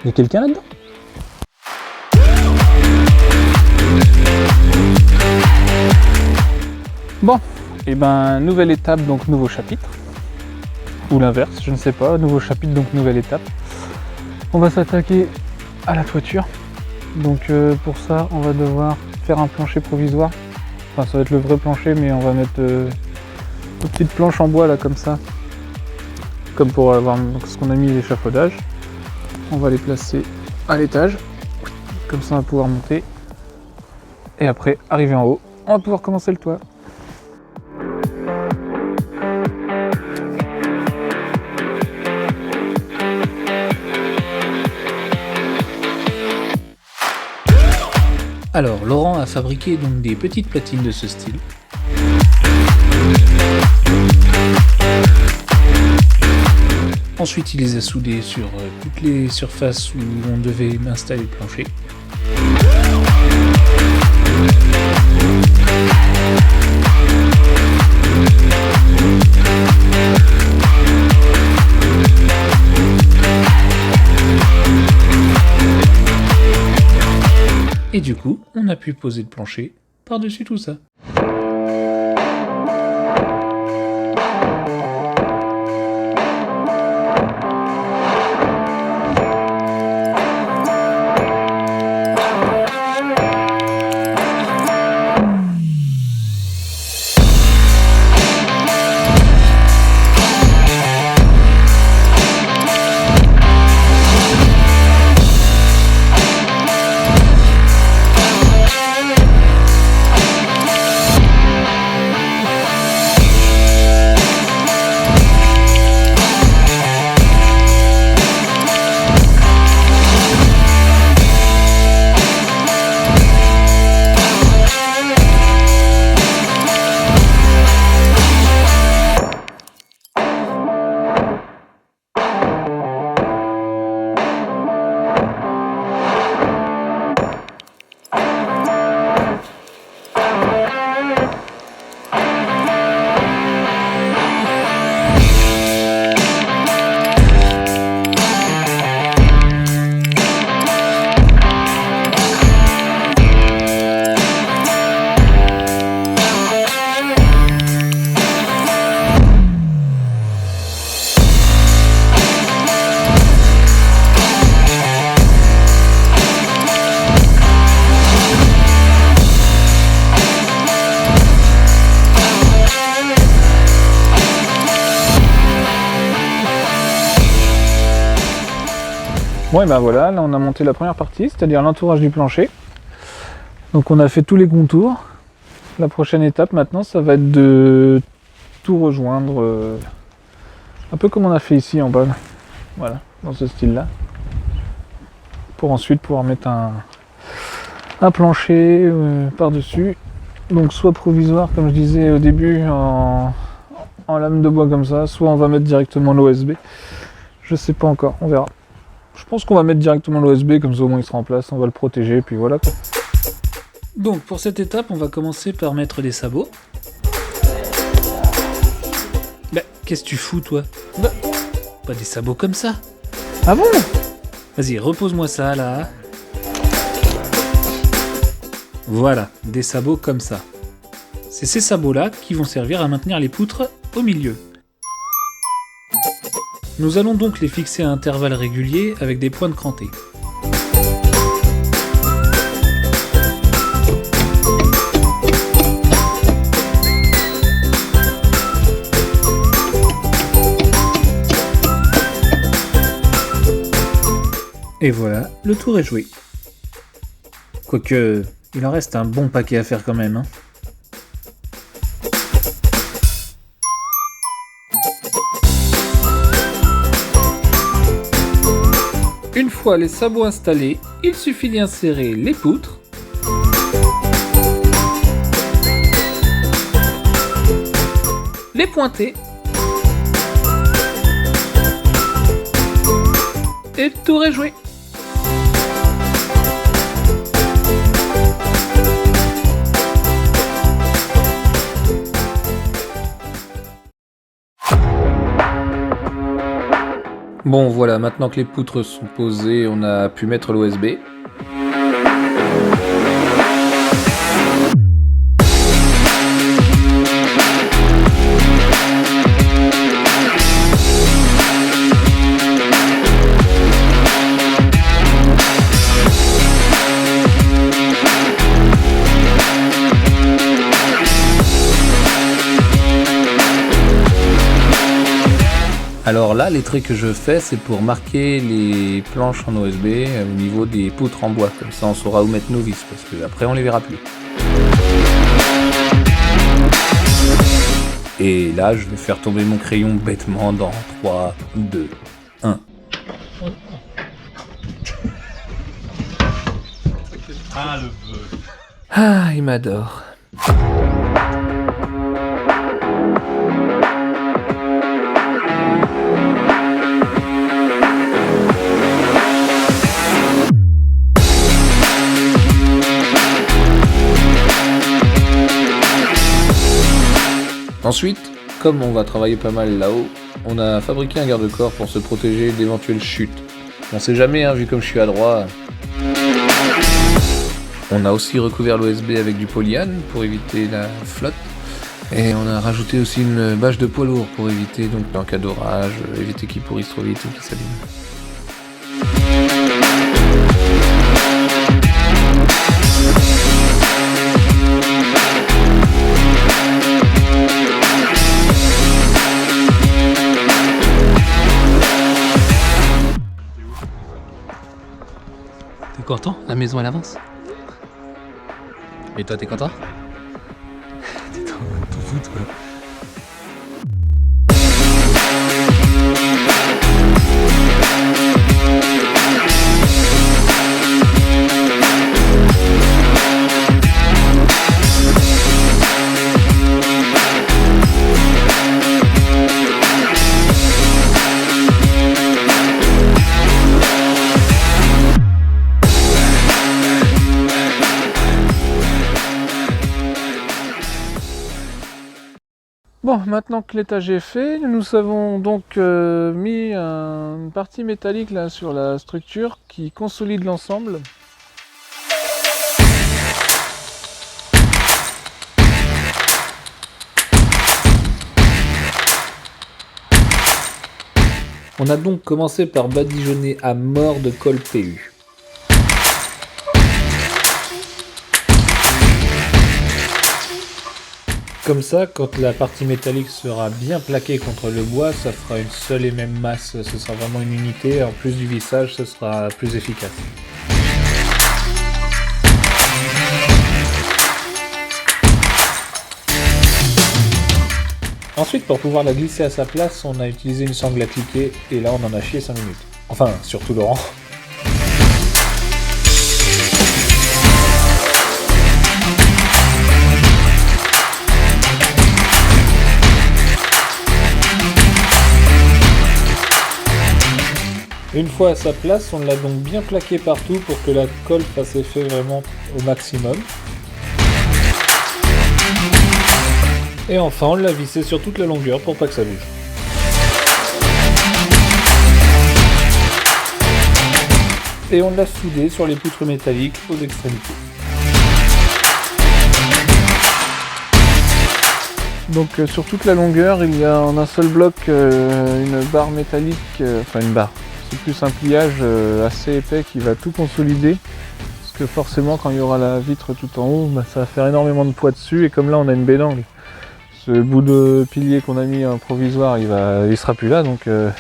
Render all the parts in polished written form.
Il y a quelqu'un là-dedans? Bon, et ben nouvelle étape, donc nouveau chapitre. Ou l'inverse, je ne sais pas, nouveau chapitre, donc nouvelle étape. On va s'attaquer à la toiture. Donc pour ça, on va devoir faire un plancher provisoire. Enfin, ça va être le vrai plancher, mais on va mettre des petites planches en bois là, comme ça. Comme pour avoir ce qu'on a mis l'échafaudage. On va les placer à l'étage. Comme ça, on va pouvoir monter. Et après, arriver en haut, on va pouvoir commencer le toit. Alors, Laurent a fabriqué donc des petites platines de ce style. Ensuite, il les a soudées sur toutes les surfaces où on devait installer le plancher. Et du coup, on a pu poser le plancher par-dessus tout ça. Bon et ben voilà, là on a monté la première partie, c'est-à-dire l'entourage du plancher. Donc on a fait tous les contours. La prochaine étape maintenant, ça va être de tout rejoindre, un peu comme on a fait ici en bas. Voilà, dans ce style-là. Pour ensuite pouvoir mettre un plancher par-dessus. Donc soit provisoire, comme je disais au début, en lame de bois comme ça, soit on va mettre directement l'OSB. Je sais pas encore, on verra. Je pense qu'on va mettre directement l'OSB, comme ça au moins il sera en place, on va le protéger, puis voilà quoi. Donc pour cette étape, on va commencer par mettre des sabots. Bah, qu'est-ce que tu fous toi? Bah, pas des sabots comme ça. Ah bon? Vas-y, repose-moi ça là. Voilà, des sabots comme ça. C'est ces sabots-là qui vont servir à maintenir les poutres au milieu. Nous allons donc les fixer à intervalles réguliers avec des pointes crantées. Et voilà, le tour est joué. Quoique, il en reste un bon paquet à faire quand même, hein. Une fois les sabots installés, il suffit d'y insérer les poutres, les pointer, et le tour est joué. Bon voilà, maintenant que les poutres sont posées, on a pu mettre l'OSB. Alors là, les traits que je fais, c'est pour marquer les planches en OSB au niveau des poutres en bois. Comme ça, on saura où mettre nos vis, parce que après, on les verra plus. Et là, je vais faire tomber mon crayon bêtement dans 3, 2, 1. Ah, le bœuf. Ah, il m'adore. Ensuite, comme on va travailler pas mal là-haut, on a fabriqué un garde-corps pour se protéger d'éventuelles chutes. On sait jamais, hein, vu comme je suis adroit. On a aussi recouvert l'OSB avec du polyane pour éviter la flotte. Et on a rajouté aussi une bâche de poids lourd pour éviter, donc en cas d'orage, éviter qu'il pourrisse trop vite ou qu'il s'abîme. T'es content? La maison elle avance. Et toi t'es content? T'es tout fou toi. Bon, maintenant que l'étage est fait, nous avons donc mis une partie métallique là sur la structure qui consolide l'ensemble. On a donc commencé par badigeonner à mort de colle PU. Comme ça, quand la partie métallique sera bien plaquée contre le bois, ça fera une seule et même masse, ce sera vraiment une unité, en plus du vissage, ce sera plus efficace. Ensuite, pour pouvoir la glisser à sa place, on a utilisé une sangle à cliquer, et là on en a chié 5 minutes. Enfin, surtout Laurent. Une fois à sa place, on l'a donc bien plaqué partout pour que la colle fasse effet vraiment au maximum. Et enfin, on l'a vissé sur toute la longueur pour pas que ça bouge. Et on l'a soudé sur les poutres métalliques aux extrémités. Donc sur toute la longueur, il y a en un seul bloc une barre métallique, enfin une barre. C'est plus un pliage assez épais qui va tout consolider, parce que forcément quand il y aura la vitre tout en haut, ça va faire énormément de poids dessus, et comme là on a une baie d'angle, ce bout de pilier qu'on a mis en provisoire, il sera plus là, donc il va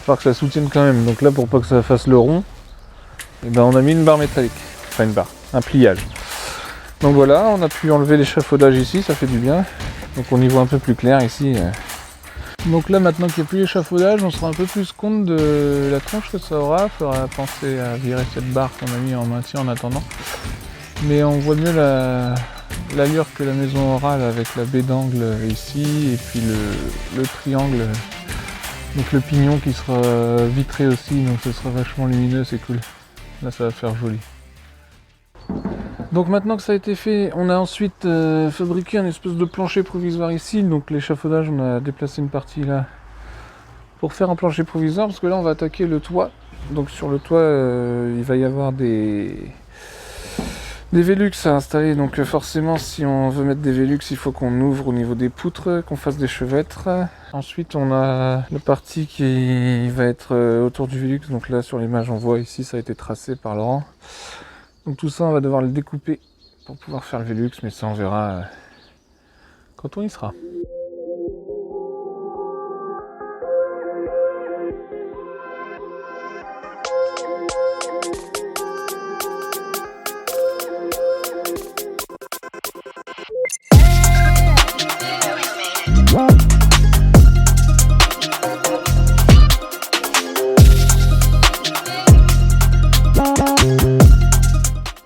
falloir que ça soutienne quand même. Donc là, pour pas que ça fasse le rond, on a mis une barre métallique, enfin une barre, un pliage. Donc voilà, on a pu enlever l'échafaudage ici, ça fait du bien, donc on y voit un peu plus clair ici. Donc là, maintenant qu'il n'y a plus l'échafaudage, on se rend un peu plus compte de la tronche que ça aura. Il faudra penser à virer cette barre qu'on a mis en maintien en attendant. Mais on voit mieux l'allure que la maison aura là, avec la baie d'angle ici et puis le triangle, donc le pignon qui sera vitré aussi, donc ce sera vachement lumineux, c'est cool. Là, ça va faire joli. Donc maintenant que ça a été fait, on a ensuite fabriqué un espèce de plancher provisoire ici. Donc l'échafaudage, on a déplacé une partie là pour faire un plancher provisoire, parce que là on va attaquer le toit. Donc sur le toit, il va y avoir des Velux à installer. Donc forcément, si on veut mettre des Velux, il faut qu'on ouvre au niveau des poutres, qu'on fasse des chevêtres. Ensuite, on a la partie qui va être autour du Velux. Donc là, sur l'image, on voit ici, ça a été tracé par Laurent. Donc tout ça, on va devoir le découper pour pouvoir faire le Velux, mais ça, on verra quand on y sera.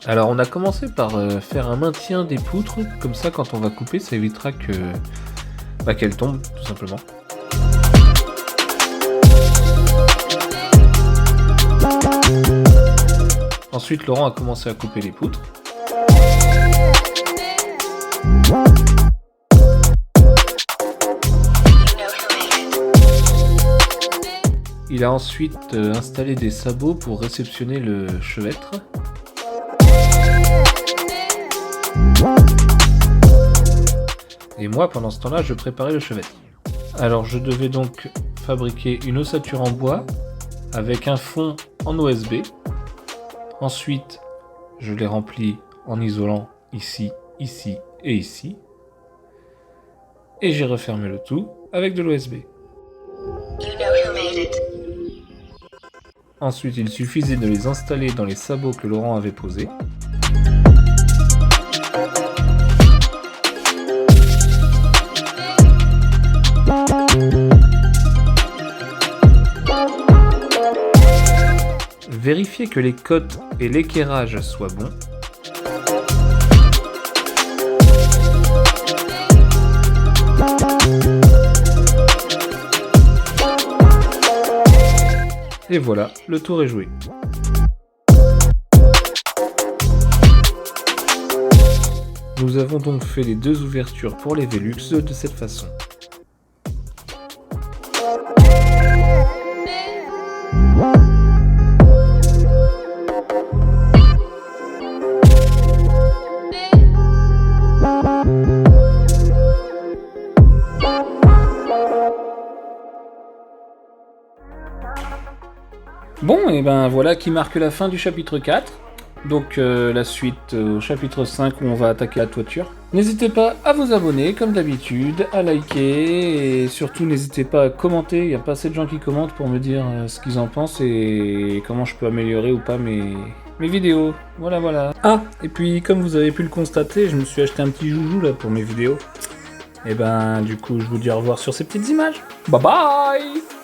Alors on a commencé par faire un maintien des poutres, comme ça quand on va couper ça évitera qu'elles tombent tout simplement. Ensuite Laurent a commencé à couper les poutres. Il a ensuite installé des sabots pour réceptionner le chevêtre. Et moi, pendant ce temps-là, je préparais le chevêtre. Alors, je devais donc fabriquer une ossature en bois avec un fond en OSB. Ensuite, je l'ai rempli en isolant ici, ici et ici. Et j'ai refermé le tout avec de l'OSB. Ensuite, il suffisait de les installer dans les sabots que Laurent avait posés. Vérifiez que les cotes et l'équerrage soient bons. Et voilà, le tour est joué. Nous avons donc fait les deux ouvertures pour les Velux de cette façon. Bon, et ben voilà qui marque la fin du chapitre 4. Donc la suite au chapitre 5 où on va attaquer la toiture. N'hésitez pas à vous abonner comme d'habitude, à liker et surtout n'hésitez pas à commenter. Il n'y a pas assez de gens qui commentent pour me dire ce qu'ils en pensent et comment je peux améliorer ou pas mes vidéos. Voilà. Ah, et puis comme vous avez pu le constater, je me suis acheté un petit joujou là pour mes vidéos. Et ben du coup je vous dis au revoir sur ces petites images. Bye bye.